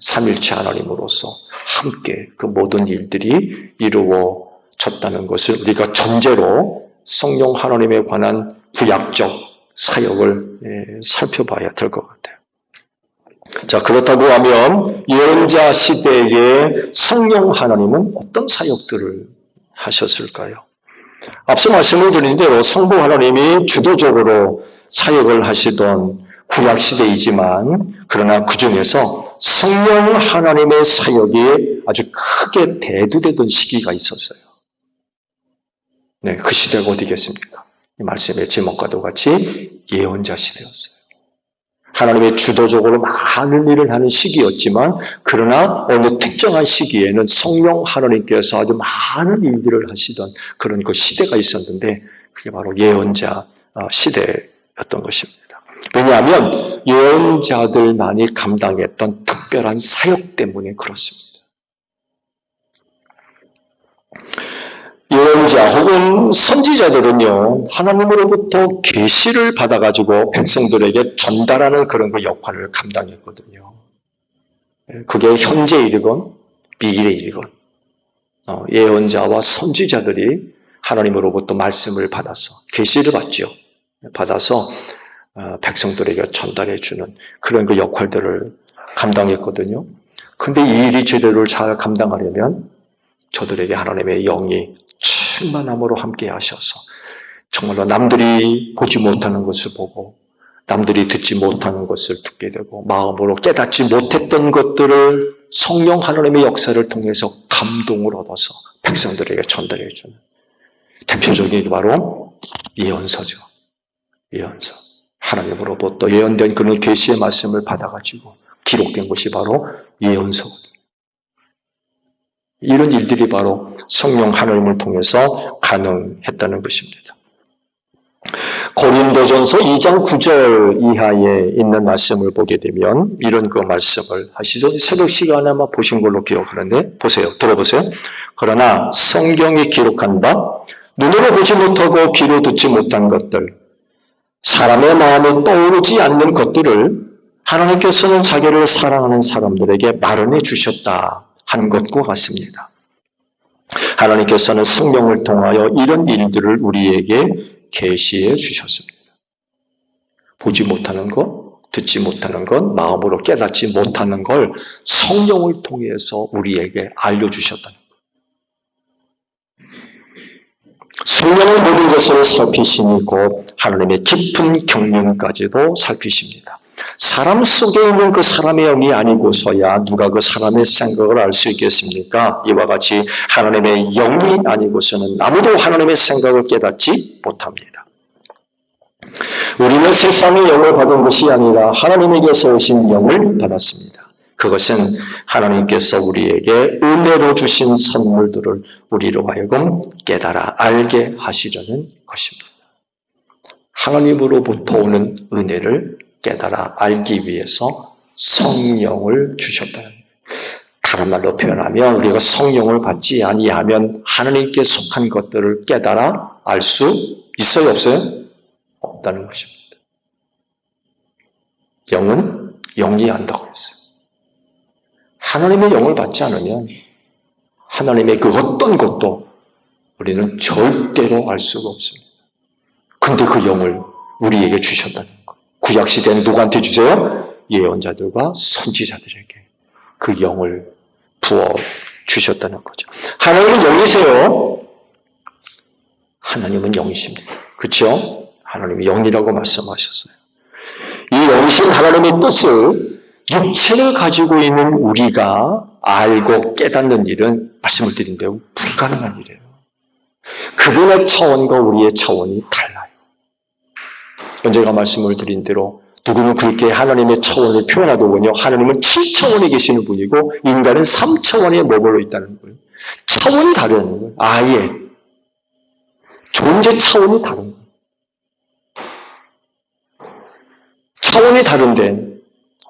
삼일체 하나님으로서 함께 그 모든 일들이 이루어졌다는 것을 우리가 전제로 성령 하나님에 관한 구약적 사역을 살펴봐야 될 것 같아요. 자, 그렇다고 하면 예언자 시대의 성령 하나님은 어떤 사역들을 하셨을까요? 앞서 말씀을 드린 대로 성부 하나님이 주도적으로 사역을 하시던 구약 시대이지만 그러나 그 중에서 성령 하나님의 사역이 아주 크게 대두되던 시기가 있었어요. 네, 그 시대가 어디겠습니까? 이 말씀의 제목과도 같이 예언자 시대였어요. 하나님의 주도적으로 많은 일을 하는 시기였지만 그러나 어느 특정한 시기에는 성령 하나님께서 아주 많은 일들을 하시던 그런 그 시대가 있었는데 그게 바로 예언자 시대였던 것입니다. 왜냐하면 예언자들만이 감당했던 특별한 사역 때문에 그렇습니다. 예언자 혹은 선지자들은요, 하나님으로부터 계시를 받아가지고 백성들에게 전달하는 그런 그 역할을 감당했거든요. 그게 현재 일이건 미래 일이건 예언자와 선지자들이 하나님으로부터 말씀을 받아서 계시를 받죠. 받아서 백성들에게 전달해주는 그런 그 역할들을 감당했거든요. 근데 이 일이 제대로 잘 감당하려면 저들에게 하나님의 영이 충만함으로 함께 하셔서 정말로 남들이 보지 못하는 것을 보고 남들이 듣지 못하는 것을 듣게 되고 마음으로 깨닫지 못했던 것들을 성령 하나님의 역사를 통해서 감동을 얻어서 백성들에게 전달해 주는 대표적인 게 바로 예언서죠. 예언서. 하나님으로부터 예언된 그런 계시의 말씀을 받아가지고 기록된 것이 바로 예언서거든요. 이런 일들이 바로 성령 하나님을 통해서 가능했다는 것입니다. 고린도전서 2장 9절 이하에 있는 말씀을 보게 되면 이런 그 말씀을 하시죠. 새벽 시간에 아마 보신 걸로 기억하는데 보세요. 들어보세요. 그러나 성경이 기록한 바 눈으로 보지 못하고 귀로 듣지 못한 것들 사람의 마음에 떠오르지 않는 것들을 하나님께서는 자기를 사랑하는 사람들에게 마련해 주셨다 한 것과 같습니다. 하나님께서는 성령을 통하여 이런 일들을 우리에게 계시해 주셨습니다. 보지 못하는 것, 듣지 못하는 것, 마음으로 깨닫지 못하는 걸 성령을 통해서 우리에게 알려주셨다는 것. 성령은 모든 것을 살피시니 곧 하나님의 깊은 경륜까지도 살피십니다. 사람 속에 있는 그 사람의 영이 아니고서야 누가 그 사람의 생각을 알 수 있겠습니까? 이와 같이 하나님의 영이 아니고서는 아무도 하나님의 생각을 깨닫지 못합니다. 우리는 세상의 영을 받은 것이 아니라 하나님에게서 오신 영을 받았습니다. 그것은 하나님께서 우리에게 은혜로 주신 선물들을 우리로 하여금 깨달아 알게 하시려는 것입니다. 하나님으로부터 오는 은혜를 깨달아 알기 위해서 성령을 주셨다는 거예요. 다른 말로 표현하면 우리가 성령을 받지 아니하면 하나님께 속한 것들을 깨달아 알 수 있어요? 없어요? 없다는 것입니다. 영은 영이 안다고 했어요. 하나님의 영을 받지 않으면 하나님의 그 어떤 것도 우리는 절대로 알 수가 없습니다. 근데 그 영을 우리에게 주셨다는 거예요. 구약시대는 누구한테 주세요? 예언자들과 선지자들에게 그 영을 부어 주셨다는 거죠. 하나님은 영이세요. 하나님은 영이십니다. 그렇죠? 하나님이 영이라고 말씀하셨어요. 이 영이신 하나님의 뜻을 육체를 가지고 있는 우리가 알고 깨닫는 일은 말씀을 드린 대로 불가능한 일이에요. 그분의 차원과 우리의 차원이 달라요. 제가 말씀을 드린 대로 누구는 그렇게 하나님의 차원을 표현하더군요. 하나님은 7차원에 계시는 분이고 인간은 3차원에 머물러 있다는 거예요. 차원이 다른 거예요. 아예 존재 차원이 다른 거예요. 차원이 다른데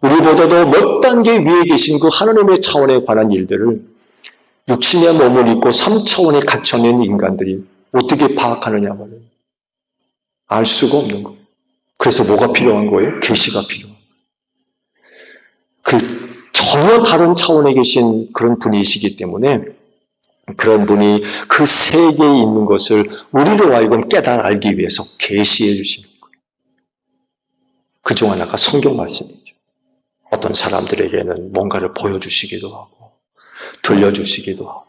우리보다도 몇 단계 위에 계신 그 하나님의 차원에 관한 일들을 육신의 몸을 입고 3차원에 갇혀있는 인간들이 어떻게 파악하느냐 말이에요. 알 수가 없는 거예요. 그래서 뭐가 필요한 거예요? 계시가 필요한 거예요. 전혀 다른 차원에 계신 그런 분이시기 때문에 그런 분이 그 세계에 있는 것을 우리로 하여금 깨달아 알기 위해서 계시해 주시는 거예요. 그중 하나가 성경 말씀이죠. 어떤 사람들에게는 뭔가를 보여주시기도 하고 들려주시기도 하고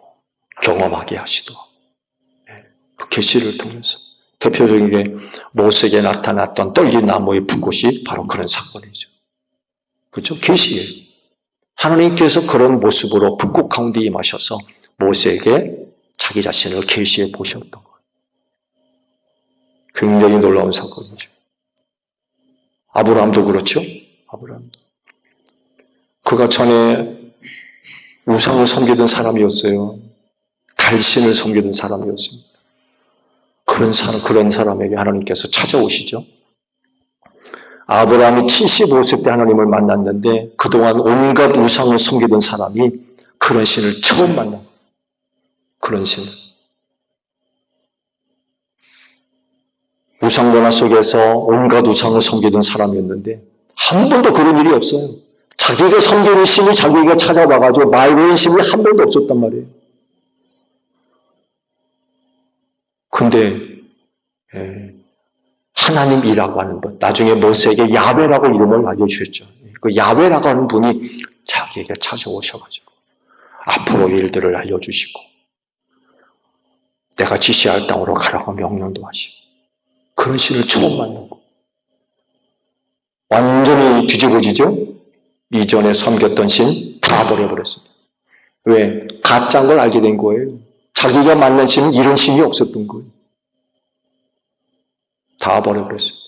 경험하게 하시기도 하고 그 계시를 통해서 대표적인 게 모세에게 나타났던 떨기나무의 불꽃이 바로 그런 사건이죠. 그렇죠? 계시예요. 하나님께서 그런 모습으로 불꽃 가운데 임하셔서 모세에게 자기 자신을 계시해 보셨던 거예요. 굉장히 놀라운 사건이죠. 아브라함도 그렇죠? 아브라함도. 그가 전에 우상을 섬기던 사람이었어요. 달신을 섬기던 사람이었습니다. 그런 사람에게 하나님께서 찾아오시죠. 아브라함이 75세 때 하나님을 만났는데 그동안 온갖 우상을 섬기던 사람이 그런 신을 처음 만난 그런 신을. 우상 문화 속에서 온갖 우상을 섬기던 사람이었는데 한 번도 그런 일이 없어요. 자기가 섬기는 신을 자기가 찾아봐가지고 말고는 신이 한 번도 없었단 말이에요. 근데 하나님이라고 하는 분, 나중에 모세에게 야훼라고 이름을 알려주셨죠. 그 야훼라고 하는 분이 자기에게 찾아오셔가지고 앞으로 일들을 알려주시고 내가 지시할 땅으로 가라고 명령도 하시고 그런 신을 처음 만나고 완전히 뒤집어지죠. 이전에 섬겼던 신 다 버려버렸습니다. 왜? 가짜인 걸 알게 된 거예요. 자기가 만난 신은 이런 신이 없었던 거예요. 다 버려버렸습니다.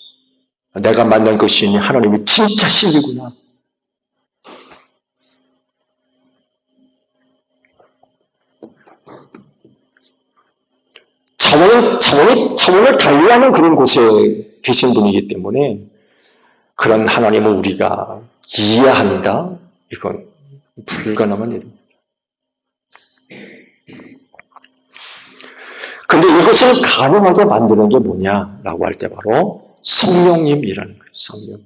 내가 만난 그 신이 하나님이 진짜 신이구나. 차원을 달리하는 그런 곳에 계신 분이기 때문에 그런 하나님을 우리가 이해한다? 이건 불가능한 일입니다. 근데 이것을 가능하게 만드는 게 뭐냐라고 할 때 바로 성령님이라는 거예요. 성령.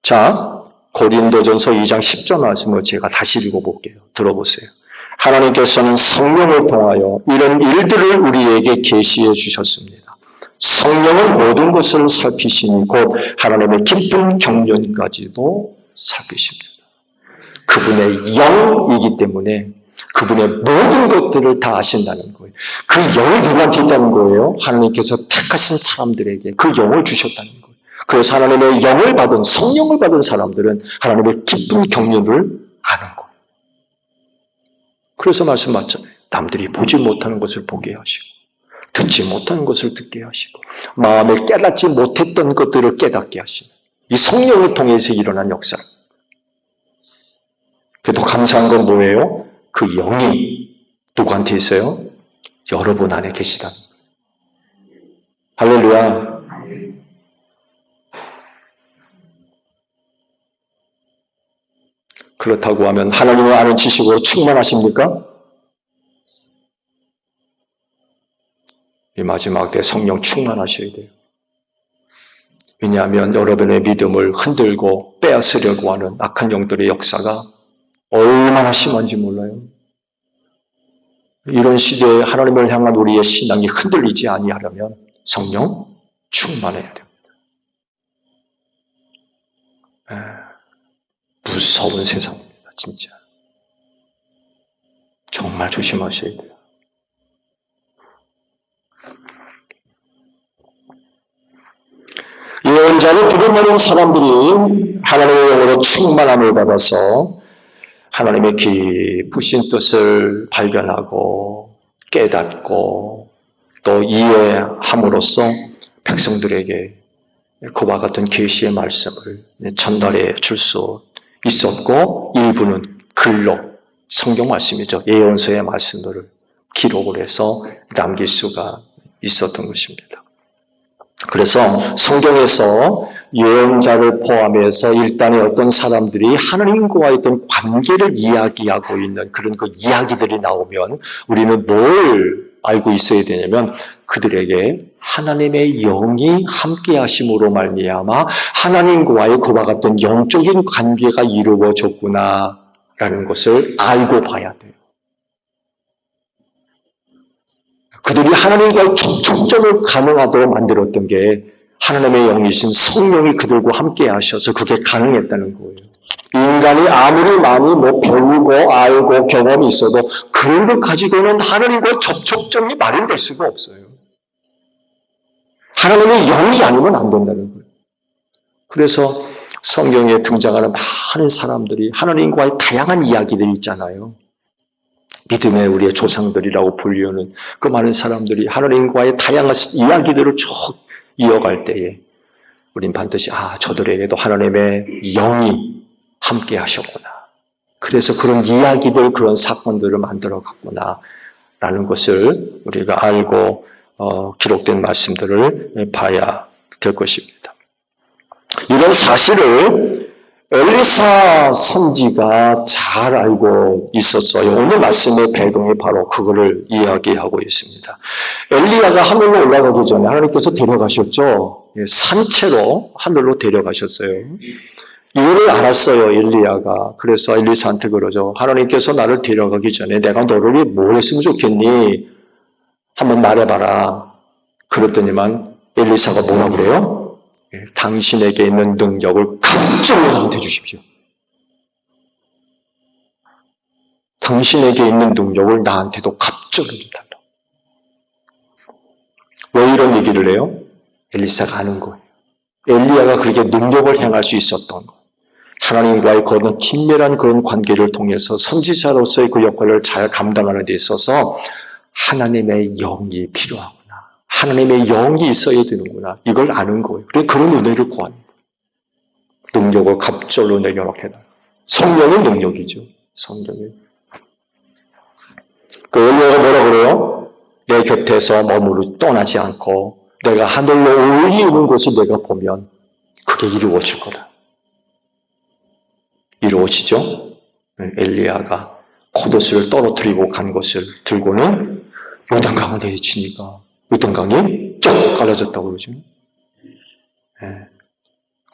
자, 고린도전서 2장 10절 말씀을 제가 다시 읽어볼게요. 들어보세요. 하나님께서는 성령을 통하여 이런 일들을 우리에게 계시해 주셨습니다. 성령은 모든 것을 살피시니 곧 하나님의 깊은 경륜까지도 살피십니다. 그분의 영이기 때문에 그분의 모든 것들을 다 아신다는 거예요. 그 영이 누구한테 있다는 거예요? 하나님께서 택하신 사람들에게 그 영을 주셨다는 거예요. 그래서 하나님의 영을 받은, 성령을 받은 사람들은 하나님의 깊은 경륜을 아는 거예요. 그래서 말씀 맞잖아요. 남들이 보지 못하는 것을 보게 하시고 듣지 못하는 것을 듣게 하시고 마음에 깨닫지 못했던 것들을 깨닫게 하시는 이 성령을 통해서 일어난 역사. 그래도 감사한 건 뭐예요? 그 영이 누구한테 있어요? 여러분 안에 계시다. 할렐루야. 그렇다고 하면 하나님을 아는 지식으로 충만하십니까? 이 마지막 때 성령 충만하셔야 돼요. 왜냐하면 여러분의 믿음을 흔들고 빼앗으려고 하는 악한 영들의 역사가 얼마나 심한지 몰라요. 이런 시대에 하나님을 향한 우리의 신앙이 흔들리지 아니하려면 성령 충만해야 됩니다. 무서운 세상입니다. 진짜. 정말 조심하셔야 돼요. 예언자로 부름하는 사람들이 하나님의 영으로 충만함을 받아서 하나님의 깊으신 뜻을 발견하고 깨닫고 또 이해함으로써 백성들에게 그와 같은 계시의 말씀을 전달해 줄 수 있었고, 일부는 글로 성경 말씀이죠. 예언서의 말씀들을 기록을 해서 남길 수가 있었던 것입니다. 그래서 성경에서 예언자를 포함해서 일단의 어떤 사람들이 하나님과의 어떤 관계를 이야기하고 있는 그런 그 이야기들이 나오면 우리는 뭘 알고 있어야 되냐면 그들에게 하나님의 영이 함께 하심으로 말미암아 하나님과의 그와 같은 영적인 관계가 이루어졌구나라는 것을 알고 봐야 돼요. 그들이 하나님과의 접촉점을 가능하도록 만들었던 게 하나님의 영이신 성령이 그들과 함께 하셔서 그게 가능했다는 거예요. 인간이 아무리 많이 배우고 알고 경험이 있어도 그런 것 가지고는 하나님과 접촉점이 마련될 수가 없어요. 하나님의 영이 아니면 안 된다는 거예요. 그래서 성경에 등장하는 많은 사람들이 하나님과의 다양한 이야기들이 있잖아요. 믿음의 우리의 조상들이라고 불리우는 그 많은 사람들이 하나님과의 다양한 이야기들을 쭉 이어갈 때에 우린 반드시 저들에게도 하나님의 영이 함께 하셨구나. 그래서 그런 이야기들, 그런 사건들을 만들어 갔구나 라는 것을 우리가 알고 기록된 말씀들을 봐야 될 것입니다. 이런 사실을 엘리사 선지가 잘 알고 있었어요. 오늘 말씀의 배경이 바로 그거를 이야기하고 있습니다. 엘리야가 하늘로 올라가기 전에 하나님께서 데려가셨죠. 산채로 하늘로 데려가셨어요. 이거를 알았어요, 엘리야가. 그래서 엘리사한테 그러죠. 하나님께서 나를 데려가기 전에 내가 너를 뭘 했으면 좋겠니? 한번 말해봐라. 그랬더니만 엘리사가 뭐라 그래요? 당신에게 있는 능력을 갑절로 나한테 주십시오. 당신에게 있는 능력을 나한테도 갑절로 좀 달라. 왜 이런 얘기를 해요? 엘리사가 아는 거예요. 엘리야가 그렇게 능력을 행할 수 있었던 거. 하나님과의 그런 긴밀한 그런 관계를 통해서 선지자로서의 그 역할을 잘 감당하는 데 있어서 하나님의 영이 필요하구나. 하나님의 영이 있어야 되는구나. 이걸 아는 거예요. 그래서 그런 은혜를 구하는 거예요. 능력을 갑절로 내려놓게다. 성령은 능력이죠. 성령이. 그 엘리야가 뭐라 그래요? 내 곁에서 머무르 떠나지 않고 내가 하늘로 올리는 것을 내가 보면 그게 이루어질 거다. 이루어지죠? 엘리야가 겉옷을 떨어뜨리고 간 것을 들고는 요단강을 내리치니까 요단강이 쭉 갈라졌다고 그러죠.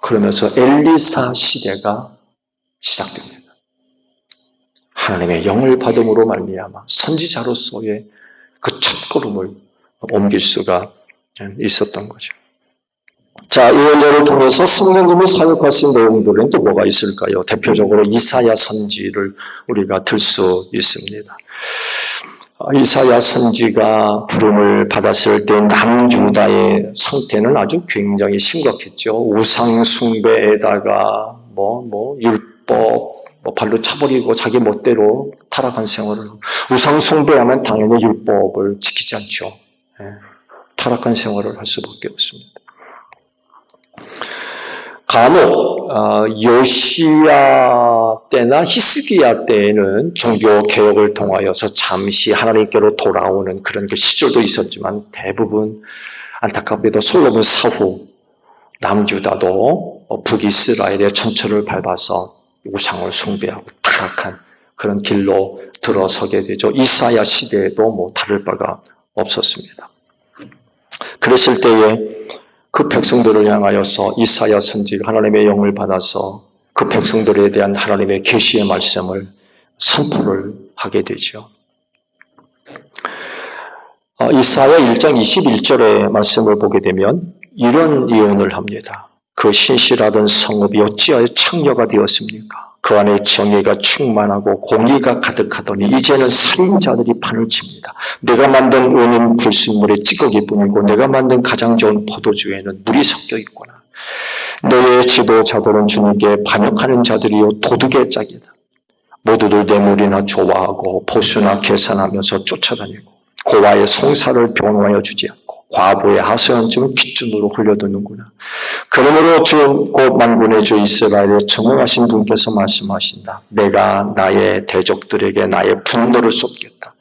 그러면서 엘리사 시대가 시작됩니다. 하나님의 영을 받음으로 말미암아 선지자로서의 그 첫걸음을 옮길 수가 있었던 거죠. 자, 이 은혜를 통해서 성령님이 사역하신 내용들은 또 뭐가 있을까요? 대표적으로 이사야 선지를 우리가 들 수 있습니다. 이사야 선지가 부름을 받았을 때 남유다의 상태는 아주 굉장히 심각했죠. 우상 숭배에다가 율법 발로 차버리고 자기 멋대로 타락한 생활을 하고, 우상 숭배하면 당연히 율법을 지키지 않죠. 타락한 생활을 할 수밖에 없습니다. 간혹 요시야 때나 히스기야 때에는 종교 개혁을 통하여서 잠시 하나님께로 돌아오는 그런 그 시절도 있었지만 대부분 안타깝게도 솔로몬 사후 남유다도 북이스라엘의 천처를 밟아서 우상을 숭배하고 타락한 그런 길로 들어서게 되죠. 이사야 시대에도 다를 바가 없었습니다. 그랬을 때에 그 백성들을 향하여서 이사야 선지가 하나님의 영을 받아서 그 백성들에 대한 하나님의 계시의 말씀을 선포를 하게 되죠. 이사야 1장 21절의 말씀을 보게 되면 이런 예언을 합니다. 그 신실하던 성읍이 어찌하여 창녀가 되었습니까? 그 안에 정의가 충만하고 공의가 가득하더니 이제는 살인자들이 판을 칩니다. 내가 만든 은인 불순물에 찌꺼기뿐이고 내가 만든 가장 좋은 포도주에는 물이 섞여 있구나. 세계 지도자들은 주님께 반역하는 자들이요 도둑의 짝이다. 모두들 뇌물이나 좋아하고 보수나 계산하면서 쫓아다니고 고아의 송사를 변호하여 주지 않고 과부의 하소연증을 핏줄로 흘려두는구나. 그러므로 주 곧 만군의 주 이스라엘에 정응하신 분께서 말씀하신다. 내가 나의 대적들에게 나의 분노를 쏟겠다.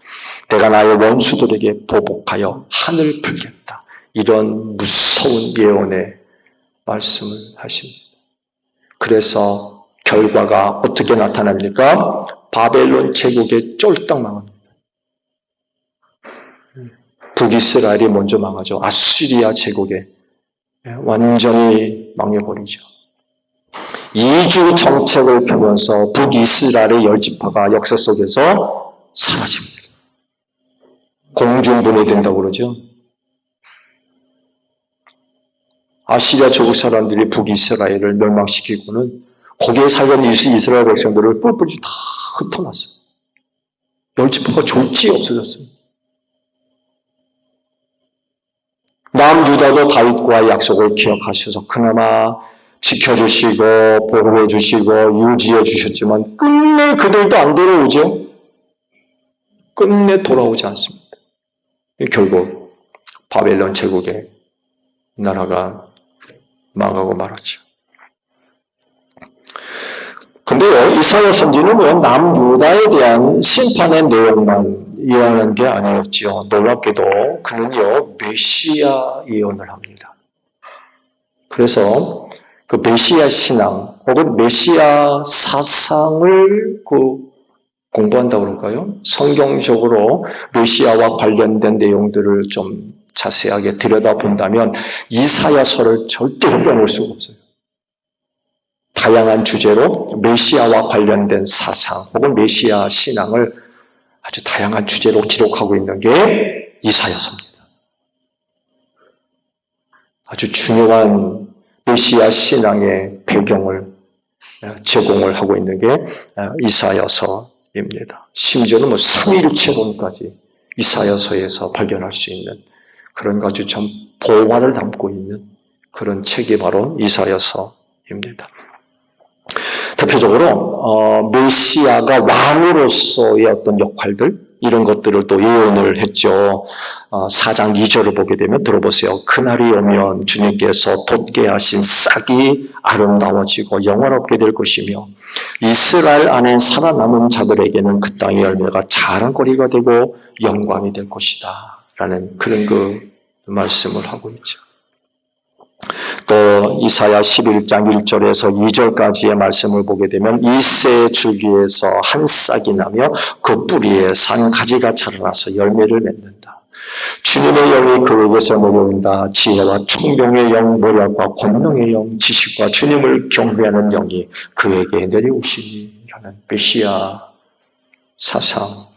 내가 나의 원수들에게 보복하여 하늘 풀겠다. 이런 무서운 예언의 말씀을 하십니다. 그래서 결과가 어떻게 나타납니까? 바벨론 제국에 쫄딱 망합니다. 북이스라엘이 먼저 망하죠. 아수리아 제국에 완전히 망해버리죠. 2주 정책을 펴면서 북이스라엘의 10지파가 역사 속에서 사라집니다. 공중분해된다고 그러죠. 아시리아 제국 사람들이 북이스라엘을 멸망시키고는 거기에 살던 이스라엘 백성들을 뿔뿔이 다 흩어놨어요. 10지파가 졸지에 없어졌습니다. 남유다도 다윗과의 약속을 기억하셔서 그나마 지켜주시고 보호해주시고 유지해주셨지만 끝내 그들도 안 돌아오죠. 끝내 돌아오지 않습니다. 결국 바벨론 제국의 나라가 망하고 말았죠. 근데요, 이사야 선지는요, 남유다에 대한 심판의 내용만 예언한 게 아니었죠. 놀랍게도 그는요, 메시아 예언을 합니다. 그래서 그 메시아 신앙 혹은 메시아 사상을 공부한다고 그럴까요? 성경적으로 메시아와 관련된 내용들을 좀 자세하게 들여다본다면 이사야서를 절대로 빼놓을 수가 없어요. 다양한 주제로 메시아와 관련된 사상 혹은 메시아 신앙을 아주 다양한 주제로 기록하고 있는 게 이사야서입니다. 아주 중요한 메시아 신앙의 배경을 제공을 하고 있는 게 이사야서입니다. 심지어는 삼위일체론까지 이사야서에서 발견할 수 있는 그런 아주 참 보화를 담고 있는 그런 책이 바로 이사야서입니다. 대표적으로 메시아가 왕으로서의 어떤 역할들 이런 것들을 또 예언을 했죠. 4장 2절을 보게 되면 들어보세요. 그날이 오면 주님께서 돋게 하신 싹이 아름다워지고 영원롭게 될 것이며 이스라엘 안에 살아남은 자들에게는 그 땅의 열매가 자랑거리가 되고 영광이 될 것이다 라는 그런 말씀을 하고 있죠. 또 이사야 11장 1절에서 2절까지의 말씀을 보게 되면 이새의 줄기에서 한 싹이 나며 그 뿌리에 산 가지가 자라나서 열매를 맺는다. 주님의 영이 그에게서 내려온다. 지혜와 총명의 영, 모략과 권능의 영, 지식과 주님을 경배하는 영이 그에게 내려오시니 하는 메시아 사상.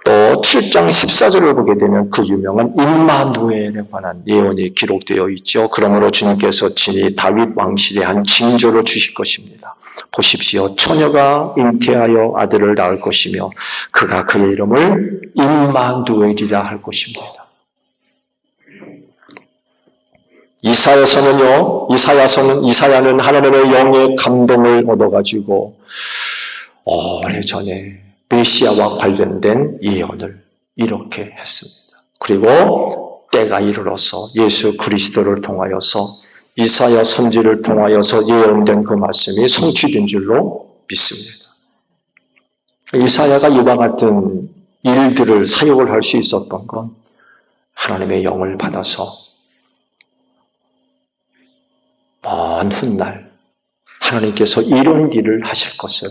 또 7장 14절을 보게 되면 그 유명한 임마누엘에 관한 예언이 기록되어 있죠. 그러므로 주님께서 친히 다윗 왕실에 한 징조를 주실 것입니다. 보십시오. 처녀가 잉태하여 아들을 낳을 것이며 그가 그의 이름을 임마누엘이라 할 것입니다. 이사야는 하나님의 영의 감동을 얻어가지고 오래전에 메시아와 관련된 예언을 이렇게 했습니다. 그리고 때가 이르러서 예수 그리스도를 통하여서 이사야 선지를 통하여서 예언된 그 말씀이 성취된 줄로 믿습니다. 이사야가 이와 같은 일들을 사역을 할 수 있었던 건 하나님의 영을 받아서 먼 훗날 하나님께서 이런 일을 하실 것을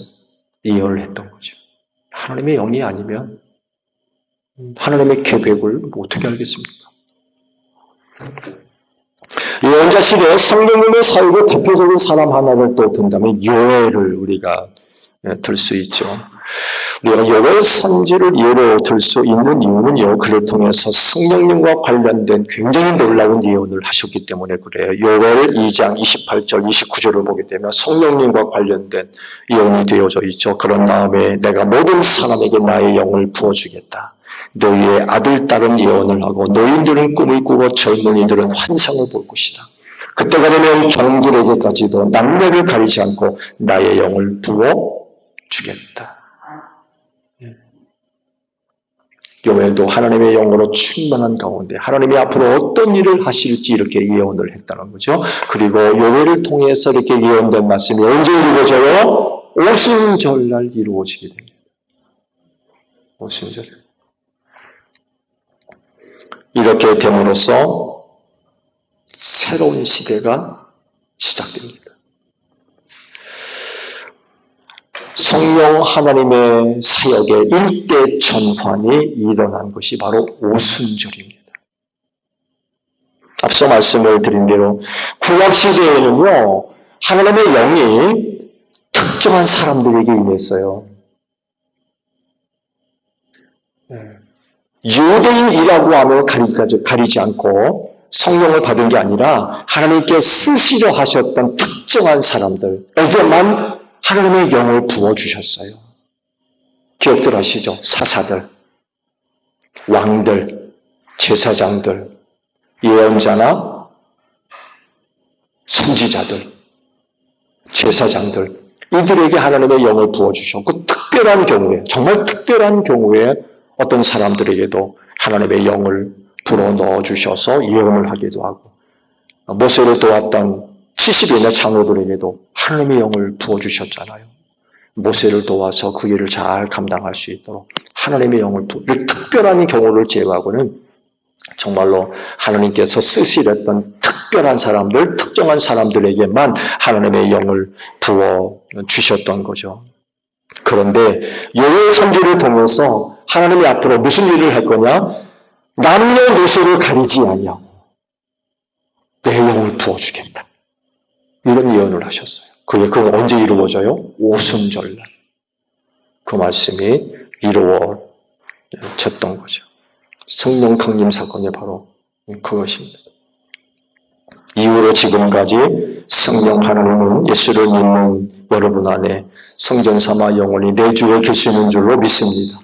예언을 했던 거죠. 하나님의 영이 아니면 하나님의 계획을 어떻게 알겠습니까? 예언자실에 성령님의 사역의 대표적인 사람 하나를 또 든다면 요엘을 우리가 들 수 있죠. 우리가 요엘 선지를 예로 들 수 있는 이유는요, 그를 통해서 성령님과 관련된 굉장히 놀라운 예언을 하셨기 때문에 그래요. 요엘 2장 28절, 29절을 보게 되면 성령님과 관련된 예언이 되어져 있죠. 그런 다음에 내가 모든 사람에게 나의 영을 부어주겠다. 너희의 아들, 딸은 예언을 하고 노인들은 꿈을 꾸고 젊은이들은 환상을 볼 것이다. 그때가 되면 종들에게까지도 남녀를 가리지 않고 나의 영을 부어주겠다. 요엘도 하나님의 영으로 충만한 가운데 하나님이 앞으로 어떤 일을 하실지 이렇게 예언을 했다는 거죠. 그리고 요엘을 통해서 이렇게 예언된 말씀이 언제 이루어져요? 오순절날 이루어지게 됩니다. 오순절. 이렇게 됨으로써 새로운 시대가 시작됩니다. 성령 하나님의 사역의 일대 전환이 일어난 것이 바로 오순절입니다. 앞서 말씀을 드린 대로 구약시대에는요, 하나님의 영이 특정한 사람들에게 임했어요. 유대인이라고 하면 가리지 않고 성령을 받은 게 아니라 하나님께 쓰시려 하셨던 특정한 사람들에게만 하나님의 영을 부어주셨어요. 기억들 하시죠? 사사들, 왕들, 제사장들, 예언자나 선지자들, 제사장들, 이들에게 하나님의 영을 부어주셨고 특별한 경우에, 정말 특별한 경우에 어떤 사람들에게도 하나님의 영을 불어 넣어주셔서 예언을 하기도 하고 모세를 도왔던 70인의 장로들에게도 하나님의 영을 부어주셨잖아요. 모세를 도와서 그 일을 잘 감당할 수 있도록 하나님의 영을 특별한 경우를 제외하고는 정말로 하나님께서 쓰시랬던 특별한 사람들, 특정한 사람들에게만 하나님의 영을 부어주셨던 거죠. 그런데 요엘 선지를 통해서 하나님이 앞으로 무슨 일을 할 거냐? 남녀노소를 가리지 아니하고 내 영을 부어주겠다. 이런 예언을 하셨어요. 그건 언제 이루어져요? 오순절날. 그 말씀이 이루어졌던 거죠. 성령 강림 사건이 바로 그것입니다. 이후로 지금까지 성령 하나님은 예수를 믿는 여러분 안에 성전 삼아 영원히 내주에 계시는 줄로 믿습니다.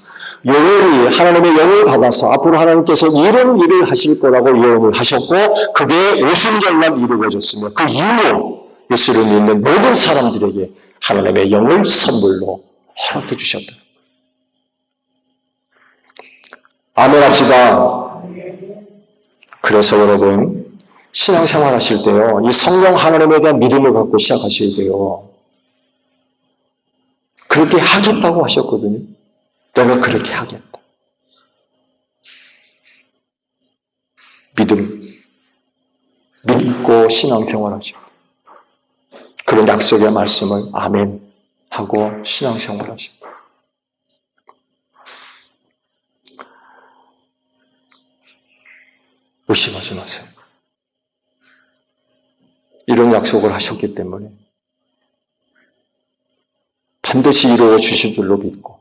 요엘이 하나님의 영을 받아서 앞으로 하나님께서 이런 일을 하실 거라고 예언을 하셨고 그게 오순절날 이루어졌으며 그 이후로 예수를 믿는 모든 사람들에게 하나님의 영을 선물로 허락해 주셨다. 아멘 합시다. 그래서 여러분 신앙생활 하실 때요, 이 성령 하나님에 대한 믿음을 갖고 시작하셔야 돼요. 그렇게 하겠다고 하셨거든요. 내가 그렇게 하겠다. 믿고 신앙생활 하시고 그런 약속의 말씀을 아멘 하고 신앙생활 하시고 의심하지 마세요. 이런 약속을 하셨기 때문에 반드시 이루어 주실 줄로 믿고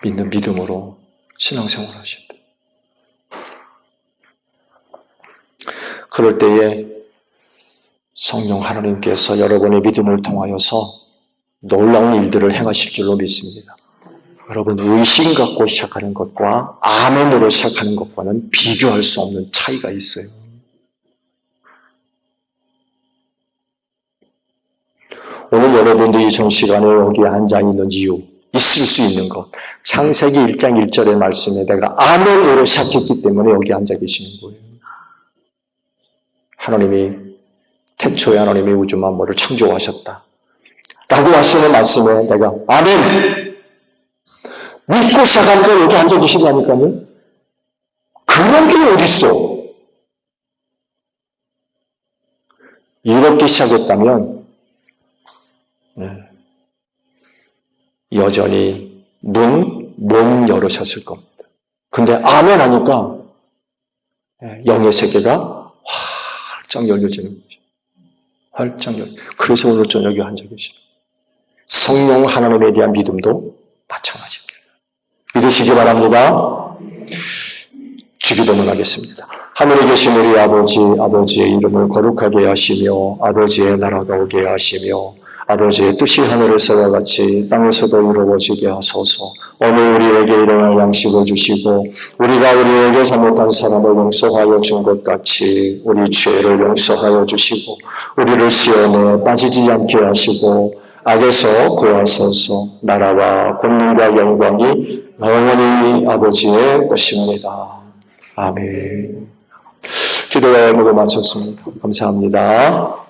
믿는 믿음으로 신앙생활 하신다. 그럴 때에 성령 하나님께서 여러분의 믿음을 통하여서 놀라운 일들을 행하실 줄로 믿습니다. 여러분 의심 갖고 시작하는 것과 아멘으로 시작하는 것과는 비교할 수 없는 차이가 있어요. 오늘 여러분들이 전 시간에 여기 앉아있는 이유, 있을 수 있는 것, 창세기 1장 1절의 말씀에 내가 아멘으로 시작했기 때문에 여기 앉아 계시는 거예요. 하나님이 태초에 하나님이 우주 만물을 창조하셨다 라고 하시는 말씀에 내가 아멘! 믿고 시작하니까 여기 앉아 계시다니까요. 그런 게 어딨어? 이렇게 시작했다면 여전히 문 열으셨을 겁니다. 근데 아멘 하니까 영의 세계가 활짝 열려지는 거죠. 활짝 열려. 그래서 오늘 저녁에 앉아 계시죠. 성령 하나님에 대한 믿음도 마찬가지입니다. 믿으시기 바랍니다. 주기도문 하겠습니다. 하늘에 계신 우리 아버지의 이름을 거룩하게 하시며 아버지의 나라가 오게 하시며 아버지의 뜻이 하늘에서와 같이 땅에서도 이루어지게 하소서. 오늘 우리에게 일용할 양식을 주시고 우리가 우리에게 잘못한 사람을 용서하여 준 것 같이 우리 죄를 용서하여 주시고 우리를 시험에 빠지지 않게 하시고 악에서 구하소서. 나라와 권능과 영광이 영원히 아버지의 것입니다. 아멘. 기도가 모두 마쳤습니다. 감사합니다.